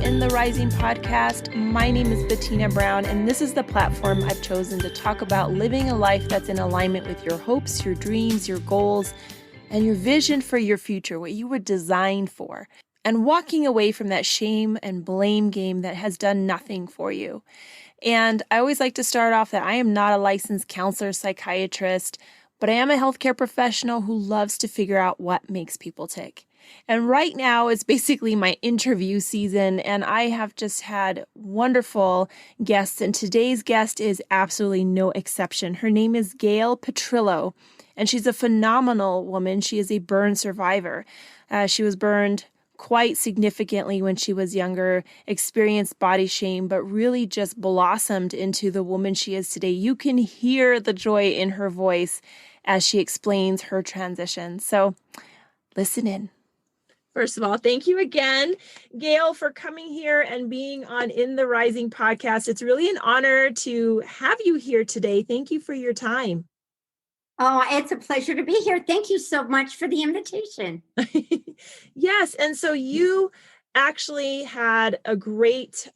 to In the Rising podcast. My name is Bettina Brown, and this is the platform I've chosen to talk about living a life that's in alignment with your hopes, your dreams, your goals, and your vision for your future, what you were designed for, and walking away from that shame and blame game that has done nothing for you. And I always like to start off that I am not a licensed counselor, psychiatrist, but I am a healthcare professional who loves to figure out what makes people tick. And right now is basically my interview season, and I have just had wonderful guests, and today's guest is absolutely no exception. Her name is Gayle Petrillo, and she's a phenomenal woman. She is a burn survivor. She was burned quite significantly when she was younger, experienced body shame, but really just blossomed into the woman she is today. You can hear the joy in her voice as she explains her transition. So listen in. First of all, thank you again, Gayle, for coming here and being on In the Rising podcast. It's really an honor to have you here today. Thank you for your time. Oh, it's a pleasure to be here. Thank you so much for the invitation. Yes. And so you actually had a great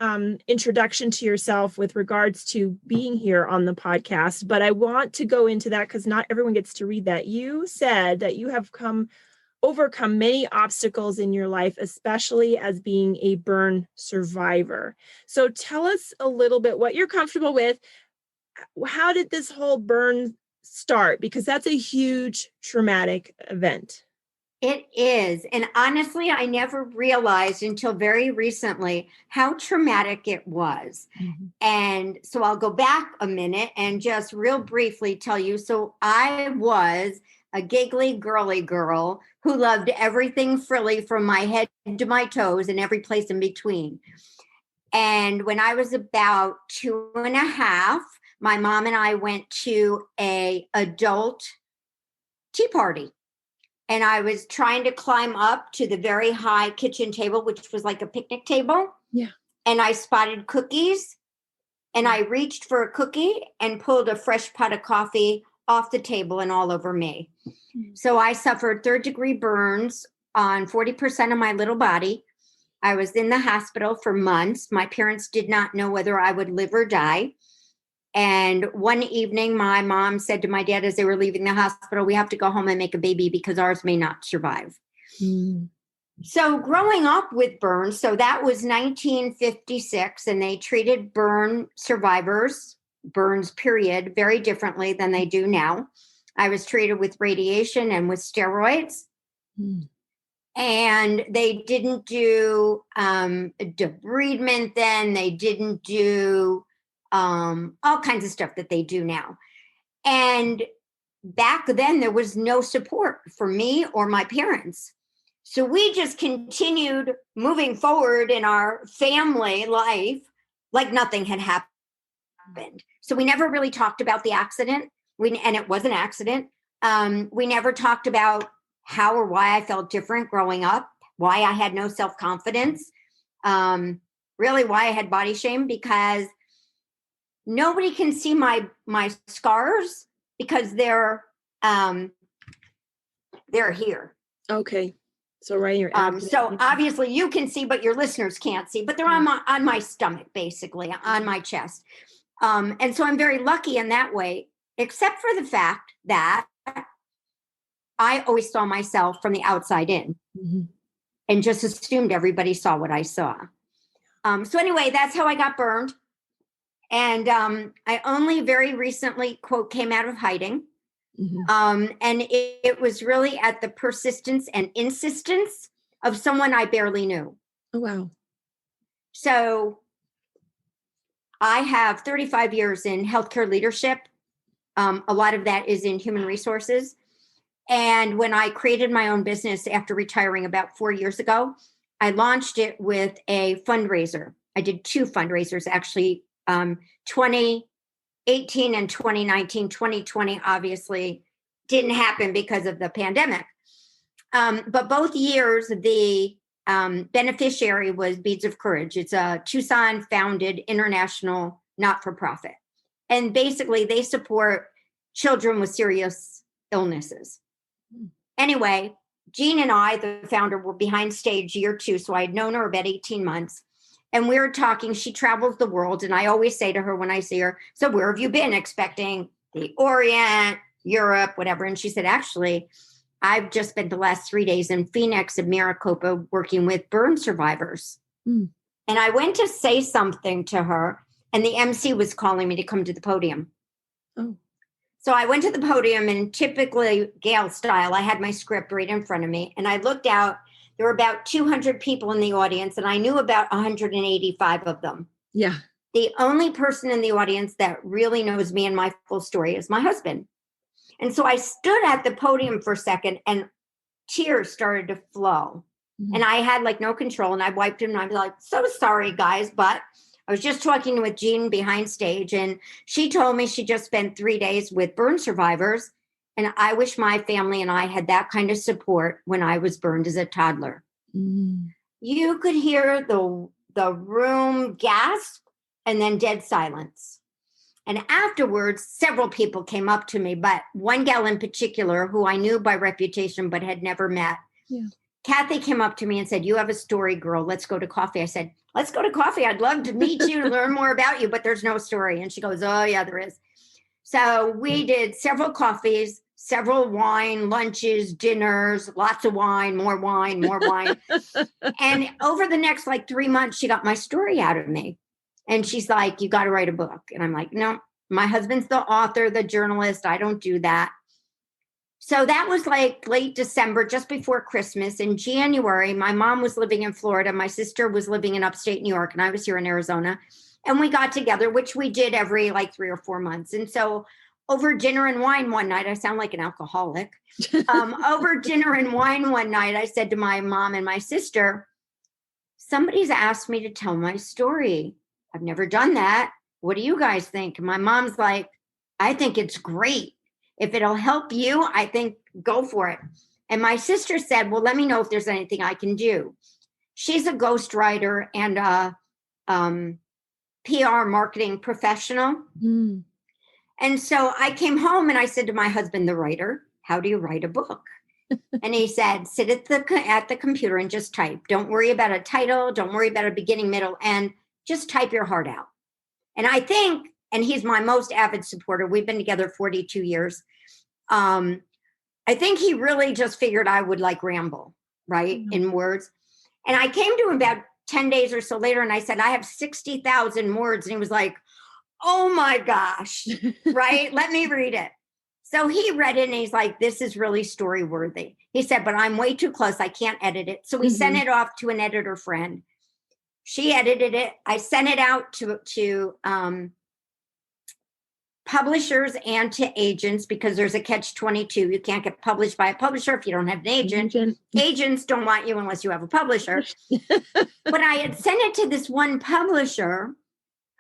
introduction to yourself with regards to being here on the podcast. But I want to go into that because not everyone gets to read that. You said that you have overcome many obstacles in your life, especially as being a burn survivor. So tell us a little bit what you're comfortable with. How did this whole burn start? Because that's a huge traumatic event. It is. And honestly, I never realized until very recently how traumatic it was. Mm-hmm. And so I'll go back a minute and just real briefly tell you. So I was a giggly, girly girl who loved everything frilly from my head to my toes and every place in between. And when I was about 2.5, my mom and I went to an adult tea party. And I was trying to climb up to the very high kitchen table, which was like a picnic table. Yeah. And I spotted cookies. And I reached for a cookie and pulled a fresh pot of coffee off the table and all over me. Mm-hmm. So I suffered 3rd-degree burns on 40% of my little body. I was in the hospital for months. My parents did not know whether I would live or die. And one evening, my mom said to my dad as they were leaving the hospital, we have to go home and make a baby because ours may not survive. Mm. So growing up with burns, so that was 1956, and they treated burn survivors, burns period, very differently than they do now. I was treated with radiation and with steroids. Mm. And they didn't do debridement then. They didn't do all kinds of stuff that they do now. And back then, there was no support for me or my parents. So we just continued moving forward in our family life like nothing had happened. So we never really talked about the accident. And it was an accident. We never talked about how or why I felt different growing up, why I had no self-confidence, really why I had body shame, because nobody can see my scars because they're here. Okay. So right here. So obviously you can see, but your listeners can't see, but they're on my stomach, basically, on my chest. And so I'm very lucky in that way, except for the fact that I always saw myself from the outside in, mm-hmm. and just assumed everybody saw what I saw. So anyway, that's how I got burned. And I only very recently, quote, came out of hiding. Mm-hmm. And it was really at the persistence and insistence of someone I barely knew. Oh, wow. So I have 35 years in healthcare leadership. A lot of that is in human resources. And when I created my own business after retiring about 4 years ago, I launched it with a fundraiser. I did 2 fundraisers, actually. 2018 and 2019, 2020 obviously didn't happen because of the pandemic. But both years, the beneficiary was Beads of Courage. It's a Tucson-founded international not-for-profit. And basically, they support children with serious illnesses. Anyway, Jean and I, the founder, were behind stage year 2, so I had known her about 18 months. And we were talking, she travels the world. And I always say to her when I see her, so where have you been? Expecting the Orient, Europe, whatever. And she said, actually, I've just spent the last 3 days in Phoenix and Maricopa working with burn survivors. Mm. And I went to say something to her, and the MC was calling me to come to the podium. Oh. So I went to the podium, and typically Gayle style, I had my script right in front of me. And I looked out. There were about 200 people in the audience, and I knew about 185 of them. Yeah. The only person in the audience that really knows me and my full story is my husband. And so I stood at the podium for a second, and tears started to flow. Mm-hmm. And I had like no control, and I wiped him, and I was like, so sorry, guys. But I was just talking with Jean behind stage, and she told me she just spent 3 days with burn survivors. And I wish my family and I had that kind of support when I was burned as a toddler. Mm-hmm. You could hear the room gasp and then dead silence. And afterwards, several people came up to me, but one gal in particular who I knew by reputation but had never met. Yeah. Kathy came up to me and said, you have a story, girl. Let's go to coffee. I said, let's go to coffee. I'd love to meet you, to learn more about you, but there's no story. And she goes, oh, yeah, there is. So we did several coffees, several wine, lunches, dinners, lots of wine, more wine, more wine. And over the next like 3 months, she got my story out of me. And she's like, you got to write a book. And I'm like, no, my husband's the author, the journalist. I don't do that. So that was like late December, just before Christmas. In January, my mom was living in Florida. My sister was living in upstate New York, and I was here in Arizona. And we got together, which we did every like 3 or 4 months. And so over dinner and wine one night, I sound like an alcoholic. Over dinner and wine one night, I said to my mom and my sister, somebody's asked me to tell my story. I've never done that. What do you guys think? And my mom's like, I think it's great. If it'll help you, I think go for it. And my sister said, well, let me know if there's anything I can do. She's a ghostwriter and a PR marketing professional. Mm. And so I came home and I said to my husband, the writer, how do you write a book? And he said, sit at the computer and just type. Don't worry about a title. Don't worry about a beginning, middle, end. Just type your heart out. And I think, and he's my most avid supporter. We've been together 42 years. I think he really just figured I would like ramble, right, in words. And I came to him about 10 days or so later, and I said, I have 60,000 words. And he was like, oh my gosh, right? Let me read it. So he read it, and he's like, this is really story worthy. He said, but I'm way too close. I can't edit it. So we sent it off to an editor friend. She edited it. I sent it out to publishers and to agents because there's a catch-22. You can't get published by a publisher if you don't have an agent. Agents don't want you unless you have a publisher. But I had sent it to this one publisher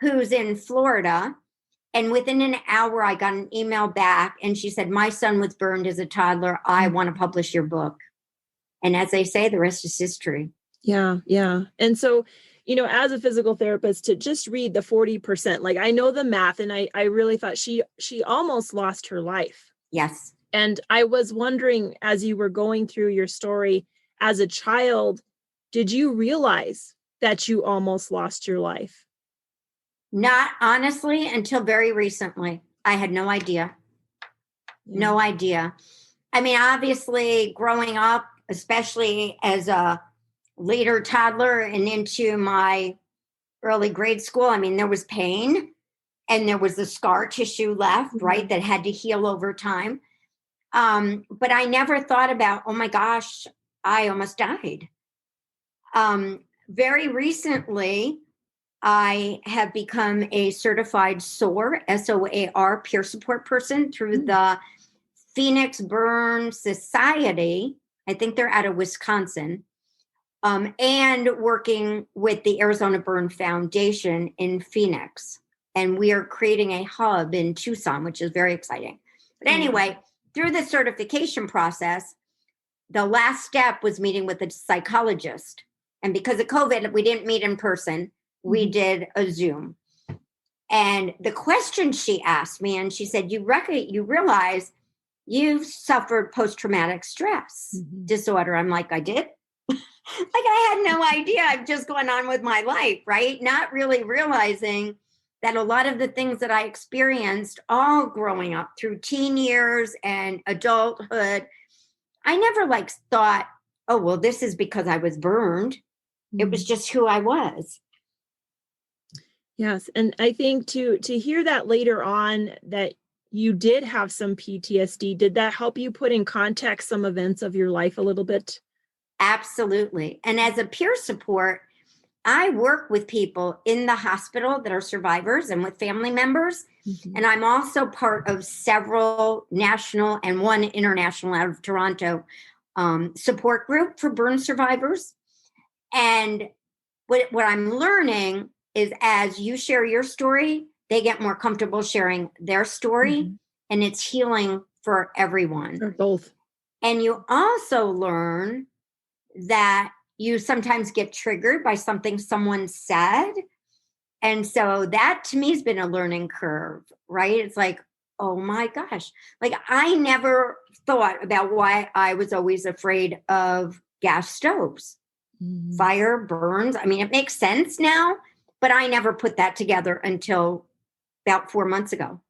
who's in Florida. And within an hour, I got an email back. And she said, my son was burned as a toddler. I want to publish your book. And as they say, the rest is history. Yeah. Yeah. And so, you know, as a physical therapist, to just read the 40%, like I know the math, and I really thought she almost lost her life. Yes. And I was wondering, as you were going through your story as a child, did you realize that you almost lost your life? Not honestly until very recently. I had no idea. Yeah. No idea. I mean, obviously growing up, especially as a later toddler and into my early grade school, I mean, there was pain and there was the scar tissue left, right, that had to heal over time. But I never thought about, oh my gosh, I almost died. Very recently, I have become a certified SOAR, SOAR, peer support person through the Phoenix Burn Society. I think they're out of Wisconsin. And working with the Arizona Burn Foundation in Phoenix. And we are creating a hub in Tucson, which is very exciting. But anyway, through the certification process, the last step was meeting with a psychologist. And because of COVID, we didn't meet in person. We did a Zoom. And the question she asked me, and she said, you realize you've suffered post-traumatic stress disorder. I'm like, I did? I had no idea. I've just gone on with my life, right? Not really realizing that a lot of the things that I experienced all growing up through teen years and adulthood, I never like thought, oh, well, this is because I was burned. It was just who I was. Yes. And I think to hear that later on that you did have some PTSD, did that help you put in context some events of your life a little bit? Absolutely. And as a peer support, I work with people in the hospital that are survivors and with family members. And I'm also part of several national and one international out of Toronto support group for burn survivors. And what I'm learning is as you share your story, they get more comfortable sharing their story, and it's healing for everyone. Or both. And you also learn that you sometimes get triggered by something someone said. And so that to me has been a learning curve, right? It's like, oh my gosh. Like I never thought about why I was always afraid of gas stoves, fire, burns. I mean, it makes sense now, but I never put that together until about 4 months ago.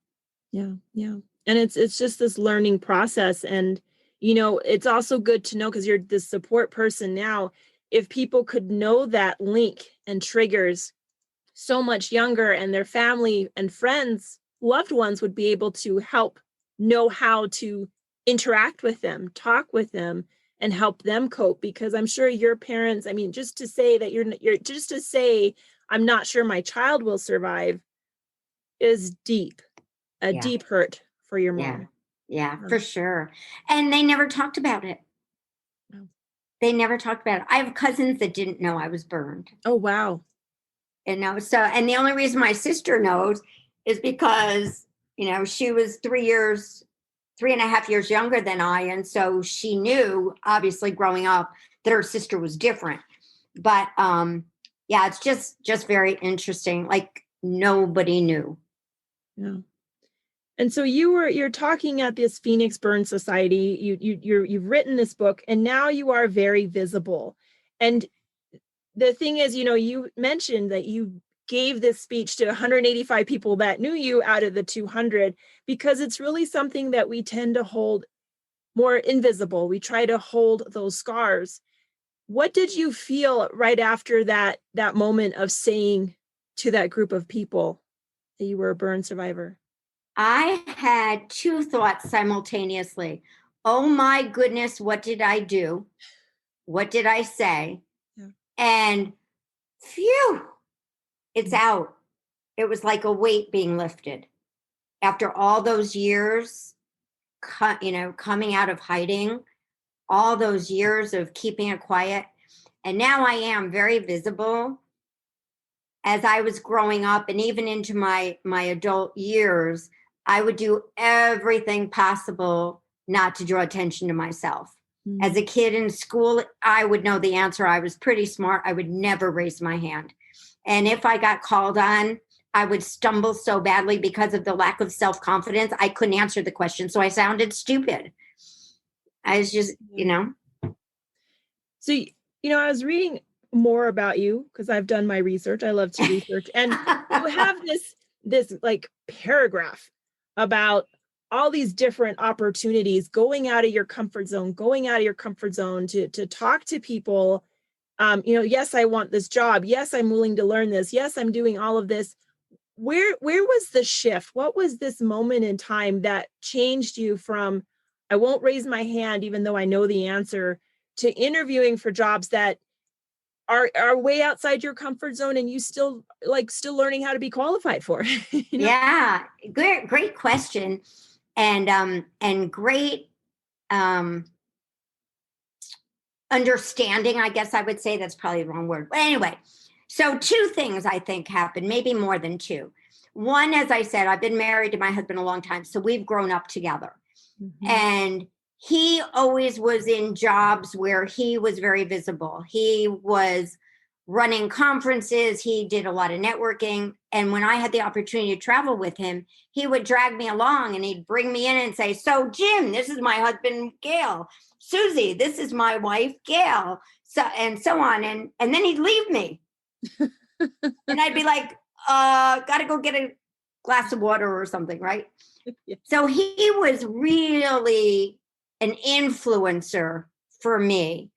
Yeah. Yeah. And it's just this learning process. And, it's also good to know because you're the support person now, if people could know that link and triggers so much younger and their family and friends, loved ones would be able to help know how to interact with them, talk with them, and help them cope. Because I'm sure your parents, I mean, just to say that you're just to say, I'm not sure my child will survive is deep, a deep hurt for your mom. Yeah, for sure. And they never talked about it. No. They never talked about it. I have cousins that didn't know I was burned. Oh, wow. And and the only reason my sister knows is because, she was 3.5 years younger than I. And so she knew, obviously growing up, that her sister was different. But yeah, it's just very interesting. Like nobody knew. Yeah. And so you're talking at this Phoenix Burn Society. You've written this book, and now you are very visible. And the thing is, you mentioned that you gave this speech to 185 people that knew you out of the 200, because it's really something that we tend to hold more invisible. We try to hold those scars. What did you feel right after that moment of saying to that group of people that you were a burn survivor? I had two thoughts simultaneously. Oh my goodness, what did I do? What did I say? Yeah. And phew, it's out. It was like a weight being lifted. After all those years, coming out of hiding, all those years of keeping it quiet. And now I am very visible. As I was growing up and even into my adult years, I would do everything possible not to draw attention to myself. As a kid in school, I would know the answer. I was pretty smart. I would never raise my hand. And if I got called on, I would stumble so badly because of the lack of self-confidence. I couldn't answer the question. So I sounded stupid. I was just, So, I was reading more about you because I've done my research. I love to research. And you have this like paragraph about all these different opportunities, going out of your comfort zone to talk to people. Yes, I want this job. Yes, I'm willing to learn this. Yes, I'm doing all of this. Where was the shift? What was this moment in time that changed you from, I won't raise my hand, even though I know the answer, to interviewing for jobs that are way outside your comfort zone and you still learning how to be qualified for? Yeah, great question. And great understanding, I guess I would say. That's probably the wrong word. But anyway, so two things I think happened, maybe more than two. One, as I said, I've been married to my husband a long time, so we've grown up together. And he always was in jobs where he was very visible. He was running conferences. He did a lot of networking. And when I had the opportunity to travel with him, he would drag me along and he'd bring me in and say, so Jim, this is my husband, Gayle. Susie, this is my wife, Gayle. so on. And then he'd leave me. And I'd be like, gotta go get a glass of water or something, right? Yeah. So he was really an influencer for me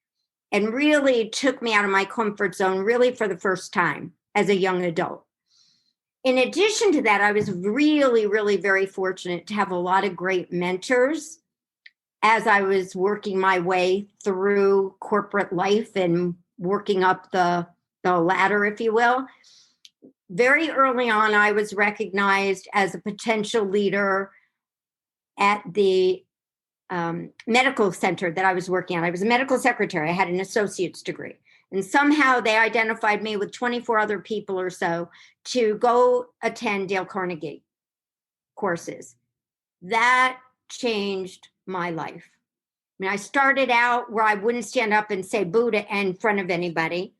and really took me out of my comfort zone, really for the first time as a young adult. In addition to that, I was really, really very fortunate to have a lot of great mentors as I was working my way through corporate life and working up the ladder, if you will. Very early on, I was recognized as a potential leader at the medical center that I was working at. I was a medical secretary. I had an associate's degree. And somehow they identified me with 24 other people or so to go attend Dale Carnegie courses. That changed my life. I mean, I started out where I wouldn't stand up and say boo in front of anybody.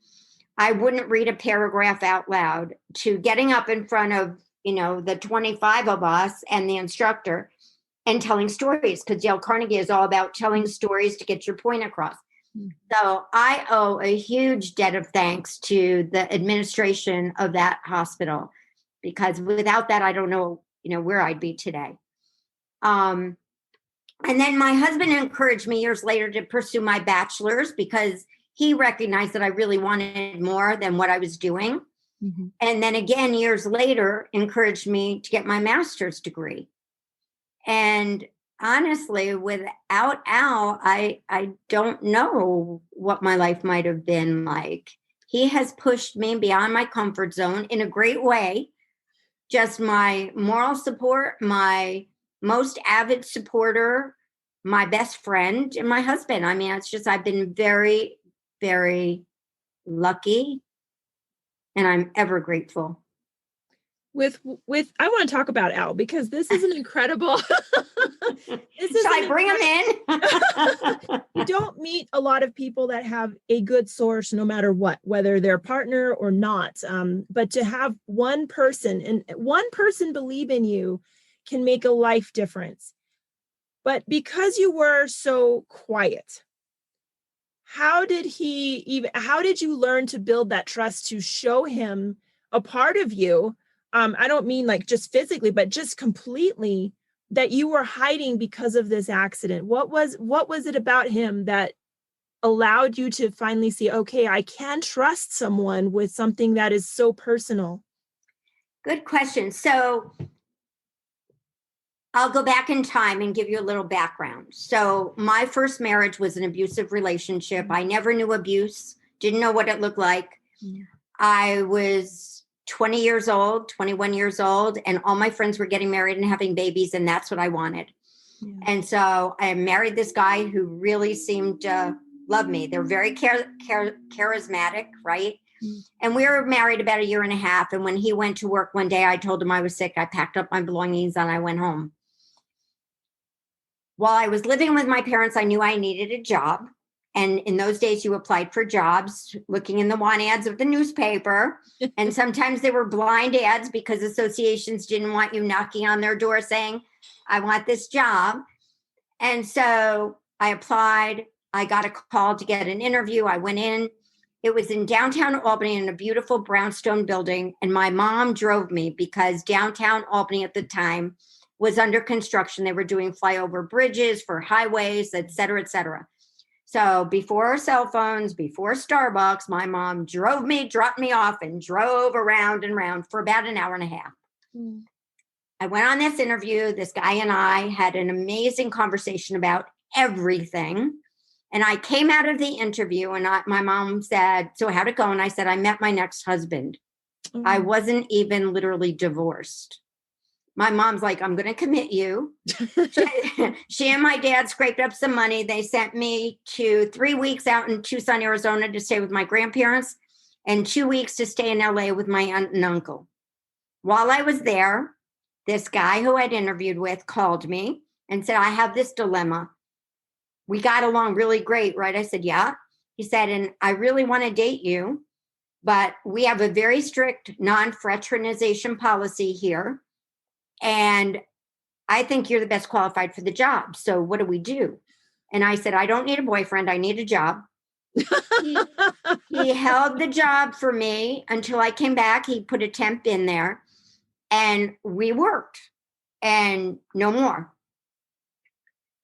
I wouldn't read a paragraph out loud, to getting up in front of, the 25 of us and the instructor and telling stories, because Dale Carnegie is all about telling stories to get your point across. So I owe a huge debt of thanks to the administration of that hospital, because without that, I don't know, where I'd be today. And then my husband encouraged me years later to pursue my bachelor's, because he recognized that I really wanted more than what I was doing. Mm-hmm. And then again, years later, encouraged me to get my master's degree. And honestly, without Al, I don't know what my life might have been like. He has pushed me beyond my comfort zone in a great way. Just my moral support, my most avid supporter, my best friend, and my husband. I mean, it's just, I've been very, very lucky, and I'm ever grateful. With I want to talk about Al, because this is an incredible. Shall I bring him in? You don't meet a lot of people that have a good source, no matter what, whether they're partner or not. But to have one person believe in you can make a life difference. But because you were so quiet, how did you learn to build that trust to show him a part of you? I don't mean like just physically, but just completely, that you were hiding because of this accident. What was it about him that allowed you to finally see, okay, I can trust someone with something that is so personal? Good question. So I'll go back in time and give you a little background. So my first marriage was an abusive relationship. I never knew abuse, didn't know what it looked like. Yeah. I was 20 years old, 21 years old, and all my friends were getting married and having babies, and that's what I wanted. Yeah. And so I married this guy who really seemed to love me. They're very charismatic, right? Mm. And we were married about 1.5 years. And when he went to work one day, I told him I was sick. I packed up my belongings and I went home. While I was living with my parents, I knew I needed a job. And in those days, you applied for jobs, looking in the want ads of the newspaper. And sometimes they were blind ads because associations didn't want you knocking on their door saying, I want this job. And so I applied. I got a call to get an interview. I went in. It was in downtown Albany in a beautiful brownstone building. And my mom drove me because downtown Albany at the time was under construction. They were doing flyover bridges for highways, et cetera, et cetera. So before cell phones, before Starbucks, my mom drove me, dropped me off, and drove around and around for about 1.5 hours. Mm. I went on this interview. This guy and I had an amazing conversation about everything. And I came out of the interview and my mom said, so how'd it go? And I said, I met my next husband. Mm. I wasn't even literally divorced. My mom's like, I'm going to commit you. She and my dad scraped up some money. They sent me to 3 weeks out in Tucson, Arizona to stay with my grandparents and 2 weeks to stay in LA with my aunt and uncle. While I was there, this guy who I'd interviewed with called me and said, I have this dilemma. We got along really great, right? I said, yeah. He said, and I really want to date you, but we have a very strict non-fraternization policy here. And I think you're the best qualified for the job. So what do we do? And I said, I don't need a boyfriend. I need a job. He, he held the job for me until I came back. He put a temp in there and we worked and no more.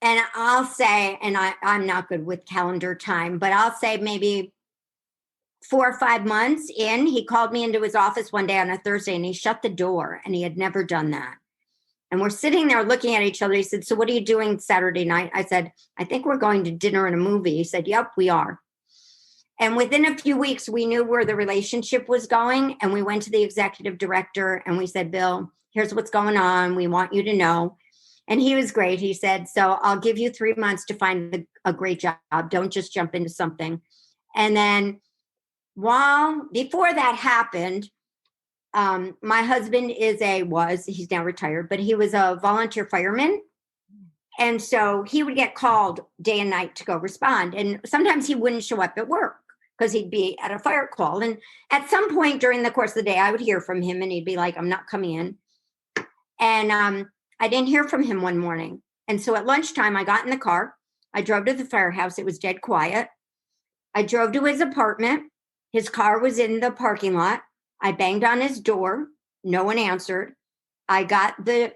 And I'll say, and I'm not good with calendar time, but I'll say maybe 4 or 5 months in, he called me into his office one day on a Thursday and he shut the door, and he had never done that. And we're sitting there looking at each other. He said, "So what are you doing Saturday night?" I said, "I think we're going to dinner and a movie." He said, "Yep, we are." And within a few weeks, we knew where the relationship was going. And we went to the executive director and we said, "Bill, here's what's going on. We want you to know." And he was great. He said, "So I'll give you 3 months to find a great job. Don't just jump into something." And then before that happened, my husband he's now retired, but he was a volunteer fireman. And so he would get called day and night to go respond. And sometimes he wouldn't show up at work because he'd be at a fire call. And at some point during the course of the day, I would hear from him and he'd be like, "I'm not coming in." And I didn't hear from him one morning. And so at lunchtime, I got in the car. I drove to the firehouse. It was dead quiet. I drove to his apartment. His car was in the parking lot. I banged on his door. No one answered. I got the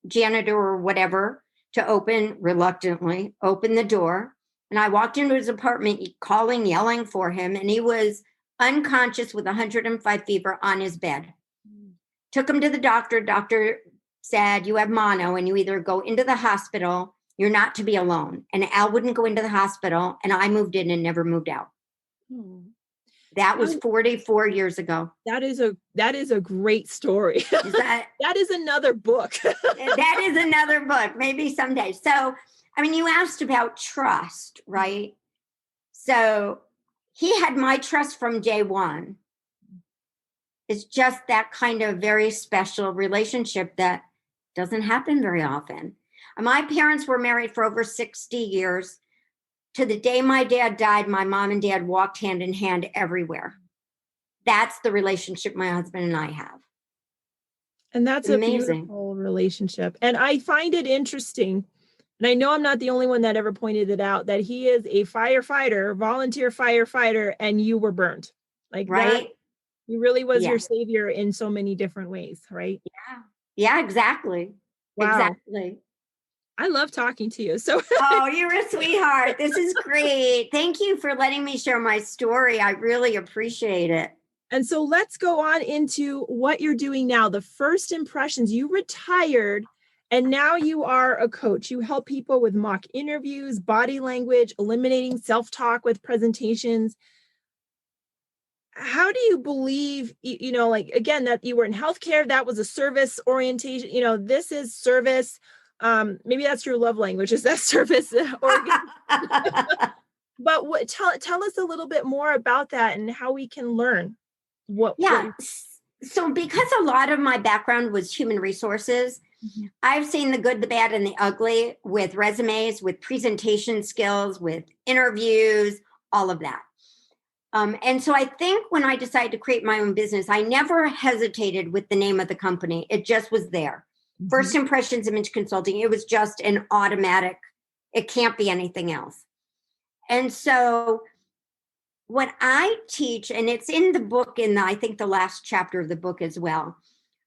janitor or whatever to reluctantly open the door. And I walked into his apartment, calling, yelling for him. And he was unconscious with 105 fever on his bed. Took him to the doctor. Doctor said, "You have mono and you either go into the hospital, you're not to be alone." And Al wouldn't go into the hospital. And I moved in and never moved out. That was 44 years ago. That is a great story. That is another book. That is another book, maybe someday. So, I mean, you asked about trust, right? So he had my trust from day one. It's just that kind of very special relationship that doesn't happen very often. My parents were married for over 60 years. To the day my dad died, my mom and dad walked hand in hand everywhere. That's the relationship my husband and I have. And that's amazing. A beautiful relationship. And I find it interesting, and I know I'm not the only one that ever pointed it out, that he is a volunteer firefighter, and you were burned. Like right? That, he really was your savior in so many different ways, right? Yeah, exactly. Wow. Exactly. I love talking to you. So oh, you're a sweetheart. This is great. Thank you for letting me share my story. I really appreciate it. And so let's go on into what you're doing now. The first impressions, you retired and now you are a coach. You help people with mock interviews, body language, eliminating self-talk with presentations. How do you believe, like, again, that you were in healthcare, that was a service orientation, this is service. Maybe that's your love language, is that service. But tell us a little bit more about that and how we can learn. So because a lot of my background was human resources, I've seen the good, the bad, and the ugly with resumes, with presentation skills, with interviews, all of that. And so I think when I decided to create my own business, I never hesitated with the name of the company. It just was there. First Impressions Image Consulting. It was just an automatic, it can't be anything else. And so what I teach, and it's in the book, I think the last chapter of the book as well,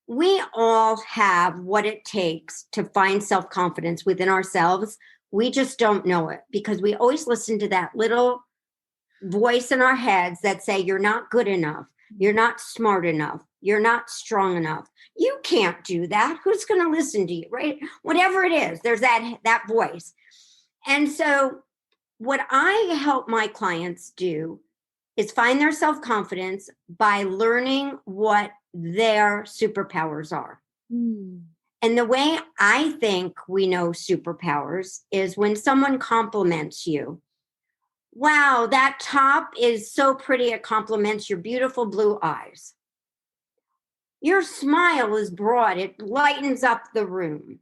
we all have what it takes to find self-confidence within ourselves. We just don't know it because we always listen to that little voice in our heads that say, "You're not good enough. You're not smart enough. You're not strong enough. You can't do that. Who's going to listen to you?" Right? Whatever it is, there's that voice. And so what I help my clients do is find their self-confidence by learning what their superpowers are. And the way I think we know superpowers is when someone compliments you. "Wow, that top is so pretty. It compliments your beautiful blue eyes. Your smile is broad. It lightens up the room.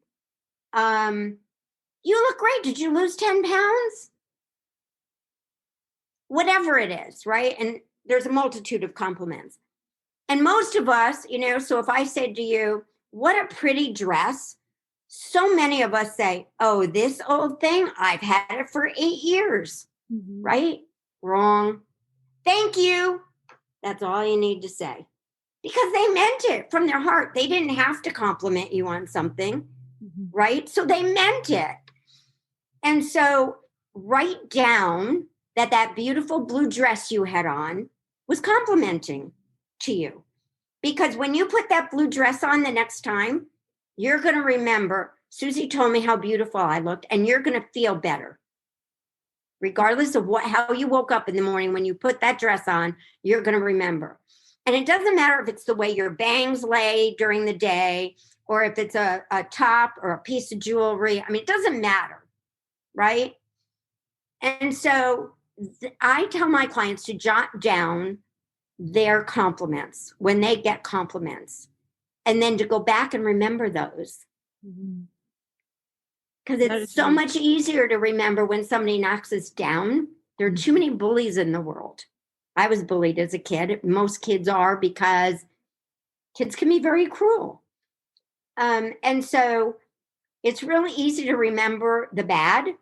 You look great. Did you lose 10 pounds? Whatever it is, right? And there's a multitude of compliments. And most of us, so if I said to you, "What a pretty dress," so many of us say, "Oh, this old thing, I've had it for 8 years." Right? Wrong. Thank you. That's all you need to say. Because they meant it from their heart. They didn't have to compliment you on something, right? So they meant it. And so write down that beautiful blue dress you had on was complimenting to you. Because when you put that blue dress on the next time, you're going to remember, Susie told me how beautiful I looked, and you're going to feel better. Regardless of how you woke up in the morning, when you put that dress on, you're going to remember. And it doesn't matter if it's the way your bangs lay during the day, or if it's a top or a piece of jewelry. I mean, it doesn't matter, right? And so I tell my clients to jot down their compliments when they get compliments, and then to go back and remember those. Because it's so much easier to remember when somebody knocks us down. There are too many bullies in the world. I was bullied as a kid. Most kids are, because kids can be very cruel. And so it's really easy to remember the bad.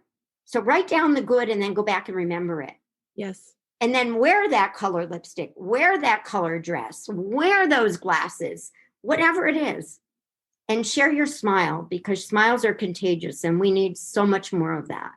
So write down the good and then go back and remember it. Yes. And then wear that color lipstick, wear that color dress, wear those glasses, whatever it is. And share your smile, because smiles are contagious and we need so much more of that.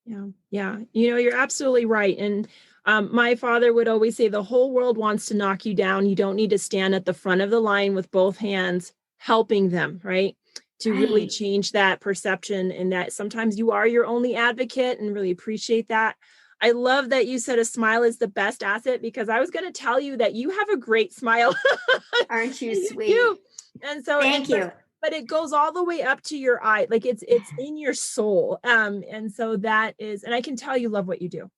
Yeah. Yeah. You're absolutely right. And my father would always say, the whole world wants to knock you down. You don't need to stand at the front of the line with both hands helping them, right? To really change that perception, and that sometimes you are your only advocate, and really appreciate that. I love that you said a smile is the best asset, because I was going to tell you that you have a great smile. Aren't you sweet? You do. And so thank you. But it goes all the way up to your eye. Like it's in your soul. And so that is, and I can tell you love what you do.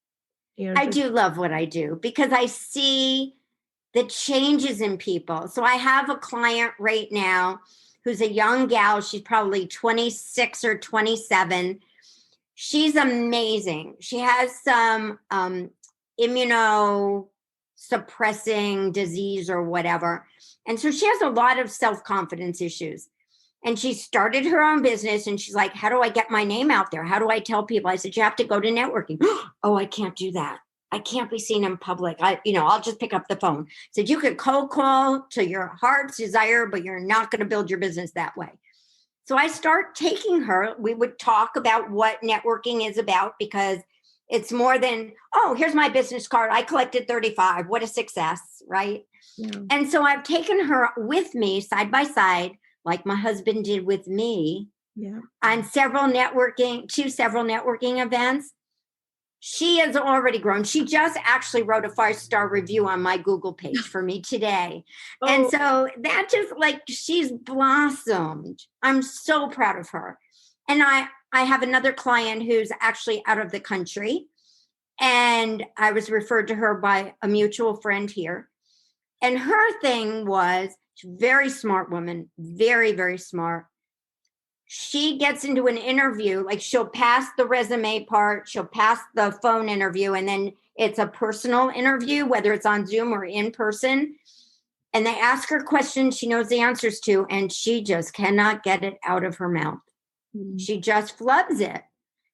I do love what I do, because I see the changes in people. So I have a client right now who's a young gal. She's probably 26 or 27. She's amazing. She has some immunosuppressing disease or whatever. And so she has a lot of self-confidence issues. And she started her own business, and she's like, how do I get my name out there? How do I tell people? I said, you have to go to networking. Oh, I can't do that. I can't be seen in public. I'll just pick up the phone. I said, you could cold call to your heart's desire, but you're not going to build your business that way. So I start taking her. We would talk about what networking is about, because it's more than, oh, here's my business card. I collected 35. What a success, right? Yeah. And so I've taken her with me side by side, like my husband did with me, on several networking events. She has already grown. She just actually wrote a 5-star review on my Google page for me today. Oh. And so that just, like, she's blossomed. I'm so proud of her. And I have another client who's actually out of the country, and I was referred to her by a mutual friend here. And her thing was, she's a very smart woman, very, very smart. She gets into an interview, like she'll pass the resume part, she'll pass the phone interview, and then it's a personal interview, whether it's on Zoom or in person. And they ask her questions she knows the answers to, and she just cannot get it out of her mouth. Mm-hmm. She just flubs it.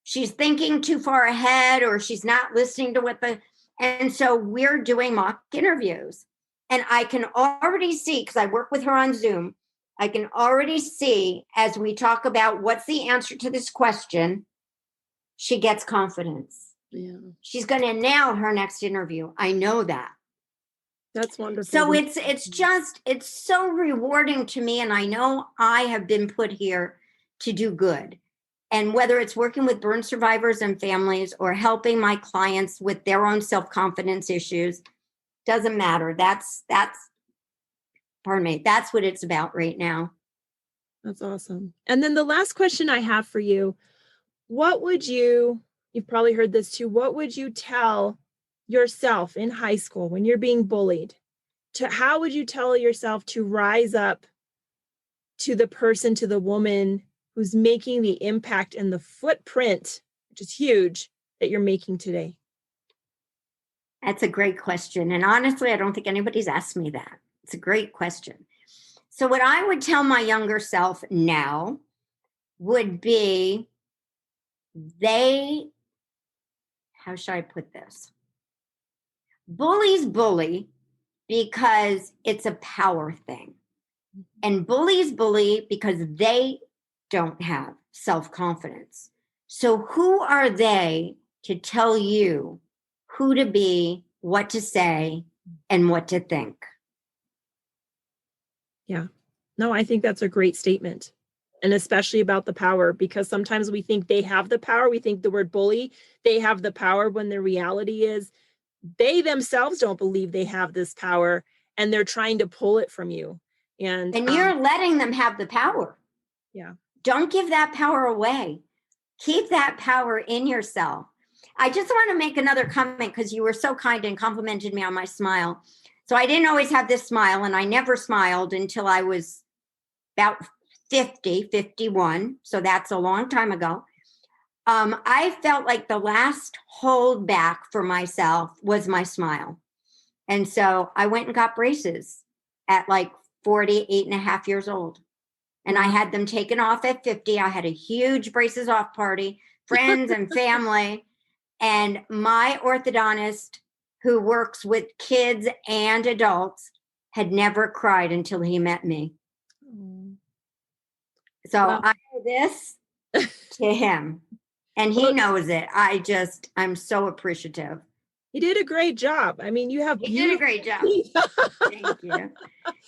She's thinking too far ahead, or she's not listening to and so we're doing mock interviews. And I can already see, because I work with her on Zoom, I can already see, as we talk about what's the answer to this question, she gets confidence. Yeah. She's going to nail her next interview. I know that. That's wonderful. So it's so rewarding to me. And I know I have been put here to do good. And whether it's working with burn survivors and families, or helping my clients with their own self-confidence issues, doesn't matter. That's what it's about right now. That's awesome. And then the last question I have for you, you've probably heard this too, what would you tell yourself in high school when you're being bullied? How would you tell yourself to rise up to the woman who's making the impact and the footprint, which is huge, that you're making today? That's a great question. And honestly, I don't think anybody's asked me that. It's a great question. So what I would tell my younger self now would be, how should I put this? Bullies bully because it's a power thing. And bullies bully because they don't have self-confidence. So who are they to tell you who to be, what to say, and what to think? Yeah. No, I think that's a great statement. And especially about the power, because sometimes we think they have the power. We think the word bully, they have the power, when the reality is they themselves don't believe they have this power, and they're trying to pull it from you. And you're letting them have the power. Yeah. Don't give that power away. Keep that power in yourself. I just want to make another comment because you were so kind and complimented me on my smile. So I didn't always have this smile, and I never smiled until I was about 50, 51. So that's a long time ago. I felt like the last hold back for myself was my smile. And so I went and got braces at like 48 and a half years old. And I had them taken off at 50. I had a huge braces off party, friends and family. And my orthodontist, who works with kids and adults, had never cried until he met me. So I owe this to him, and he knows it. I'm so appreciative. He did a great job. I mean, you did a great job. Thank you.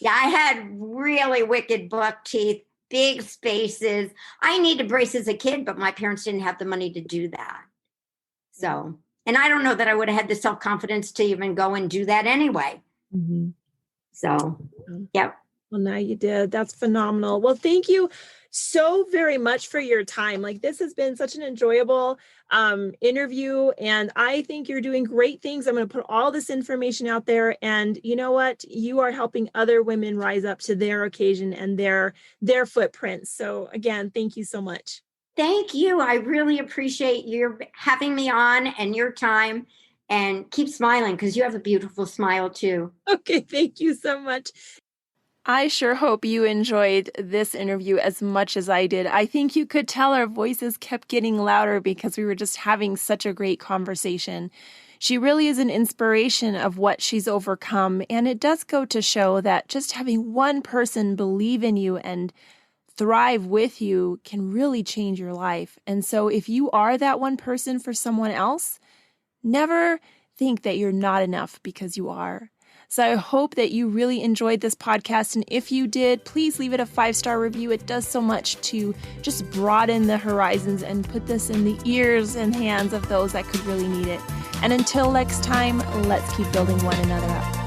Yeah, I had really wicked buck teeth, big spaces. I needed braces as a kid, but my parents didn't have the money to do that. So, and I don't know that I would have had the self-confidence to even go and do that anyway. Mm-hmm. So, yep. Well, now you did. That's phenomenal. Well, thank you so very much for your time. Like, this has been such an enjoyable interview, and I think you're doing great things. I'm going to put all this information out there, and you know what? You are helping other women rise up to their occasion and their footprints. So again, thank you so much. Thank you. I really appreciate your having me on and your time, and keep smiling because you have a beautiful smile too. Okay. Thank you so much. I sure hope you enjoyed this interview as much as I did. I think you could tell our voices kept getting louder because we were just having such a great conversation. She really is an inspiration of what she's overcome, and it does go to show that just having one person believe in you and thrive with you can really change your life. And so if you are that one person for someone else, never think that you're not enough, because you are. So I hope that you really enjoyed this podcast. And if you did, please leave it a 5-star review. It does so much to just broaden the horizons and put this in the ears and hands of those that could really need it. And until next time, let's keep building one another up.